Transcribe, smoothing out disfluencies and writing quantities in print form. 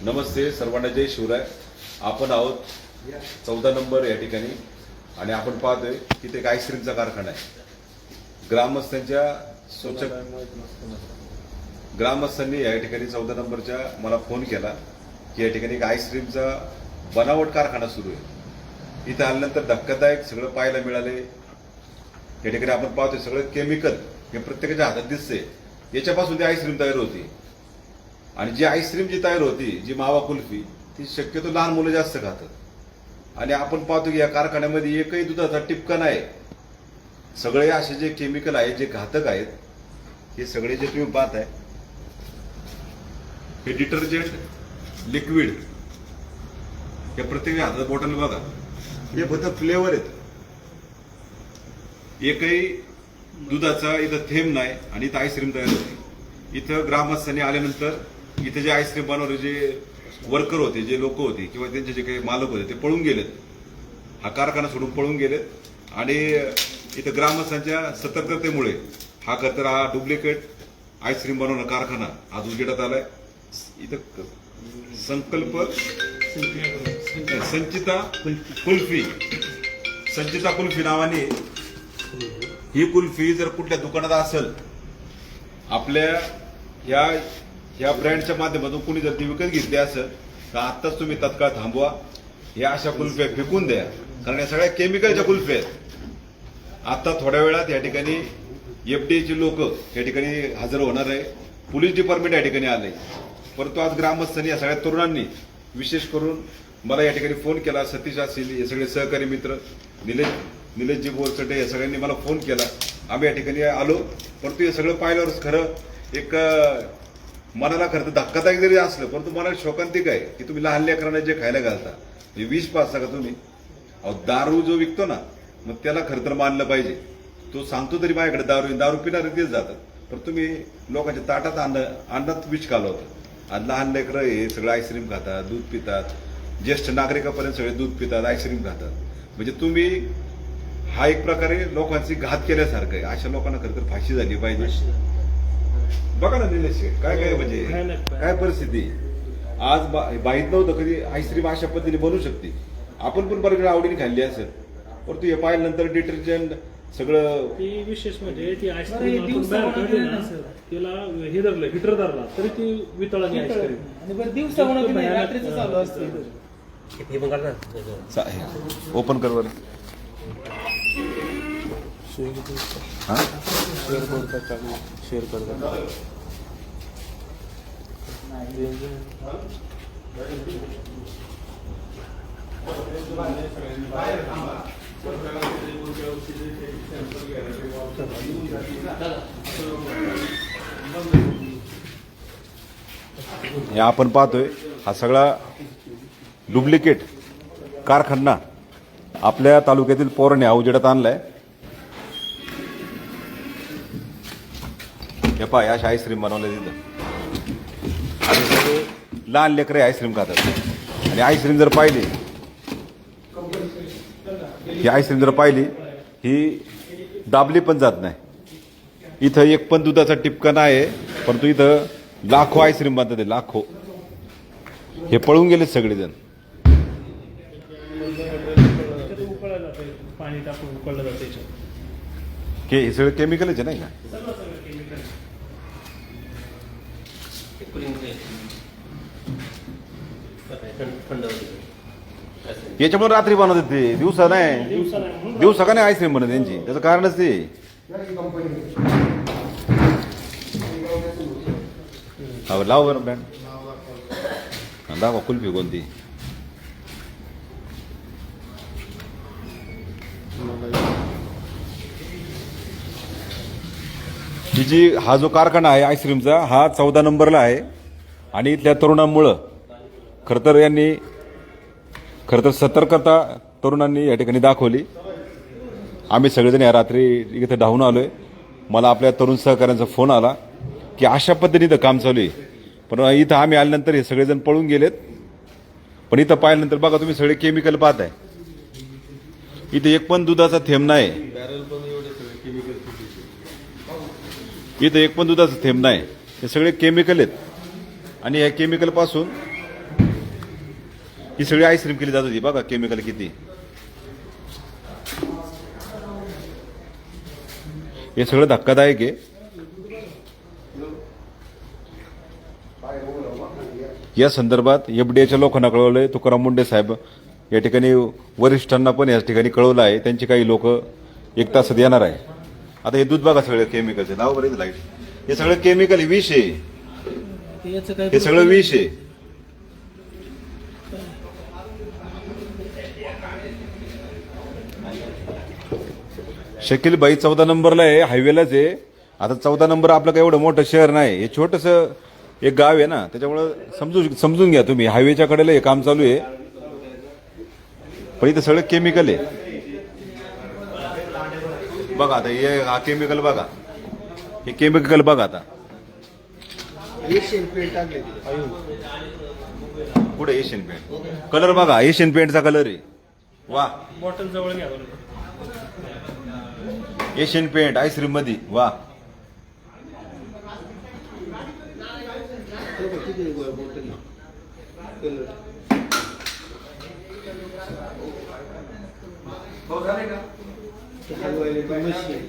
नमस्ते सर्वांना, जय शिवराय. आपण आहोत 14 नंबर या ठिकाणी आणि आपण पाहतोय की ते एक आईस्क्रीमचा कारखाना आहे. ग्रामस्थांनी या ठिकाणी 14 नंबरच्या मला फोन केला की या ठिकाणी एक आईस्क्रीमचा बनावट कारखाना सुरू आहे. इथं आल्यानंतर धक्कादायक सगळं पाहायला मिळाले. या ठिकाणी आपण पाहतोय सगळं केमिकल हे प्रत्येकाच्या हातात दिसते. याच्यापासून ती आईस्क्रीम तयार होती आणि जी आईस्क्रीम जी तयार होती, जी मावा कुल्फी, ती शक्यतो लहान मुलं जास्त खातात. आणि आपण पाहतो की या कारखान्यामध्ये एकही दुधाचा टिपका नाही. सगळे असे जे केमिकल आहेत, जे घातक आहेत, हे सगळे जे तुम्ही पाहताय, हे डिटर्जंट लिक्विड, हे प्रत्येक हातात बॉटल बघा, हे फक्त फ्लेवर आहेत. एकही दुधाचा इथं थेंब नाही आणि इथं आईस्क्रीम तयार होती. इथं ग्रामस्थांनी आल्यानंतर इथे जे आईस्क्रीम बनवणारे जे वर्कर होते, जे लोक होते किंवा त्यांचे जे काही मालक होते, ते पळून गेलेत. हा कारखाना सोडून पळून गेलेत आणि इथं ग्रामस्थांच्या सतर्कतेमुळे हा डुप्लिकेट आईस्क्रीम बनवणारा कारखाना आज उजेडात आलाय. इथं संचिता कुल्फी नावाने ही कुल्फी जर कुठल्या दुकानात असेल, आपल्या या ब्रँडच्या माध्यमातून कुणी जर ती विकत घेतली असेल तर आत्ताच तुम्ही तत्काळ थांबवा. या अशा कुल्फ्या फेकून द्या, कारण या सगळ्या केमिकलच्या कुल्फ्या आहेत. आता थोड्या वेळात या ठिकाणी एफडीएचे लोक या ठिकाणी हजर होणार आहे. पोलीस डिपार्टमेंट या ठिकाणी आलंय. परंतु आज ग्रामस्थांनी या सगळ्या तरुणांनी विशेष करून मला या ठिकाणी फोन केला. सतीश असतील, हे सगळे सहकारी मित्र, निलेशजी बोरचटे, या सगळ्यांनी मला फोन केला. आम्ही या ठिकाणी आलो. परंतु हे सगळं पाहिल्यावर खरं एक मनाला खरं तर धक्कादायक जरी असलं, परंतु मनाला शोकांतिक आहे की तुम्ही लहान लेकरांना जे खायला घालता, हे विष पाजता का तुम्ही? दारू जो विकतो ना, मग त्याला खरं तर मानलं पाहिजे. तो सांगतो तरी माझ्याकडे दारू पिणारे तेच जातात, पण तुम्ही लोकांच्या ताटात अन्नात विष घालवतात. आणि लहान लेकरं हे सगळं आईस्क्रीम खातात, दूध पितात, ज्येष्ठ नागरिकापर्यंत सगळे दूध पितात, आईस्क्रीम खातात. म्हणजे तुम्ही हा एक प्रकारे लोकांची घात केल्यासारखं आहे. अशा लोकांना खरं तर फाशी झाली पाहिजे. बघा ना निलेश, काय म्हणजे काय परिस्थिती. आज माहित नव्हतं कधी आईस्क्रीम अशा पद्धतीने बनवू शकते. आपण पण बऱ्याच आवडीने खाल्ली असेल, परंतु हे पाहिल्यानंतर डिटर्जंट सगळं. ती विशेष म्हणजे ती आईस्क्रीम आपण बाहेर काढली ना, तिला हे धरलं, हिटर धरला तरी ती वितळानी आईस्क्रीम. आणि बरं दिवसा म्हणून की नाही, रात्रीचं चालू असतं. ओपन कर वर. शेअर करतात. हे आपण पाहतोय हा सगळा डुप्लिकेट कारखाना आपल्या तालुक्यातील पोरण्या उजेडात आणलाय. हे पहा, अशा आईस्क्रीम बनवल्या तिथं आणि सगळे लहान लेकरे आईस्क्रीम खातात. आणि आईस्क्रीम जर पाहिली, ही दाबली पण जात नाही. इथं एक पण दुधाचा टिपका नाही, परंतु इथं लाखो आईस्क्रीम बनतात, लाखो. हे पळून गेले सगळेजण. पाणी टाकून उकळलं जाते. हे सगळं केमिकलच आहे नाही का? याच्यामुळे रात्री बनवतात ते, दिवसा नाही. दिवसा का नाही आईस्क्रीम बनत त्यांची, त्याचं कारणच ते. लाव बरं बँड, दाखवा कुल्फी कोणती. हा जो कारखाना आहे आईस्क्रीमचा, हा 14 नंबरला आहे. आणि इथल्या तरुणांमुळं खरं तर सतर्कता तरुणांनी या ठिकाणी दाखवली. आम्ही सगळेजण या रात्री इथं धावून आलोय. मला आपल्या तरुण सहकाऱ्यांचा फोन आला की अशा पद्धतीने काम चालू आहे. पण इथं आम्ही आल्यानंतर हे सगळेजण पळून गेलेत. पण इथं पाहिल्यानंतर बघा तुम्ही सगळे केमिकल पाहताय. इथे एक पण दुधाचा थेंब नाही. इथं एक पण दुधाचा थेंब नाही. हे सगळे केमिकल आहेत आणि या केमिकल पासून ही सगळी आईस्क्रीम केली जात होती बघा केमिकल किती. हे सगळं धक्कादायक आहे. या संदर्भात एफडीएच्या लोकांना कळवलंय. तुकाराम मुंडे साहेब या ठिकाणी वरिष्ठांना पण या ठिकाणी कळवलं आहे. त्यांची काही लोक 1 तासात येणार आहे. आता हे दूध बघा सगळं केमिकलचे लाव बरं लाईट. हे सगळं केमिकल विष आहे. याचं काय हे सगळं विष आहे. शकील बाई 14 नंबरला आहे, हायवेलाच आहे. आता 14 नंबर आपलं काही एवढं मोठं शहर नाही, हे छोटस एक गाव आहे ना, त्याच्यामुळं समजून घ्या तुम्ही. हायवेच्या कडेला हे काम चालू आहे, पण इथं सगळं केमिकल आहे. बघा आता हे हा केमिकल बघा, हे केमिकल बघा. आता एशियन पेंट टाकले पुढे एशियन पेंट कलर बघा, एशियन पेंटचा कलर आहे. वा, बॉटल जवळ घ्या बरं. एशियन पेंट आईस्क्रीम मध्ये. वा, किती बॉटल कलर हलवायला मशीन